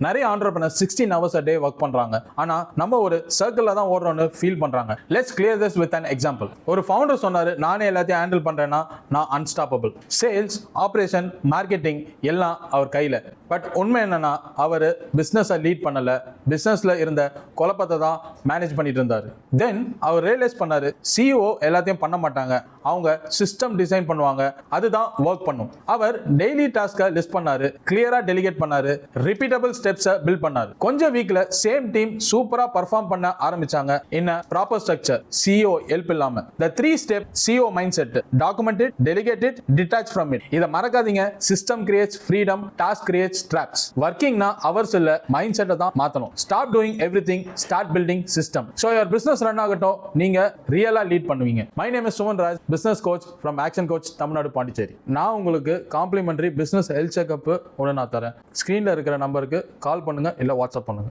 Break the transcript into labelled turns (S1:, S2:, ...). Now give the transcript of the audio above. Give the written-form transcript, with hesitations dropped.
S1: நிறைய entrepreneurs 16 hours a day work பண்றாங்க. ஆனா நம்ம ஒரு சர்க்கிள்ல தான் ஓடுறோம்னு ஃபீல் பண்றாங்க. Let's clear this with an example. ஒரு ஃபவுண்டர் சொன்னாரு, நானே எல்லாத்தையும் ஹேண்டில் பண்றேன்னா நான் அன்ஸ்டாப்பபிள். சேல்ஸ், ஆபரேஷன், மார்க்கெட்டிங் எல்லாம் அவர் கையில. பட் உண்மை என்னன்னா அவர் பிசினஸை லீட் பண்ணல, பிசினஸ்ல இருந்த குழப்பத்தை தான் மேனேஜ் பண்ணிட்டு இருந்தாரு. தென் அவர் ரியலைஸ் பண்ணாரு, சிஇஓ எல்லாத்தையும் பண்ண மாட்டாங்க, அவங்க சிஸ்டம் டிசைன் பண்ணுவாங்க, அதுதான் ஒர்க் பண்ணும். அவர் டெய்லி டாஸ்கை லிஸ்ட் பண்ணாரு, கிளியரா டெலிகேட் பண்ணாரு, ரிப்பீட்டபிள் ஸ்டெப்ஸை பில்ட் பண்ணாரு. கொஞ்சம் வீக்ல சேம் டீம் சூப்பரா பெர்ஃபார்ம் பண்ண ஆரம்பிச்சாங்க. In proper structure, CEO help இல்லாம. the 3 step CEO mind set: document it, delegate it, detach from it. இத மறக்காதீங்க. System creates freedom, task creates traps. ஒர்க்கிங்னா அவர்ஸ் இல்ல, மைண்ட் செட்டை தான் மாத்தணும். Stop doing everything, start building system. So your business run ஆகட்டும், நீங்க ரியலா லீட் பண்ணுவீங்க. My name is Suman Raj, business coach from action coach Tamil Nadu Pondicherry. நான் உங்களுக்கு காம்ப்ளிமெண்டரி பிசினஸ் ஹெல்த் செக்அப் ஒன்று நான் தரேன். ஸ்கிரீன்ல இருக்கிற நம்பருக்கு கால் பண்ணுங்க, இல்ல வாட்ஸ்அப் பண்ணுங்க.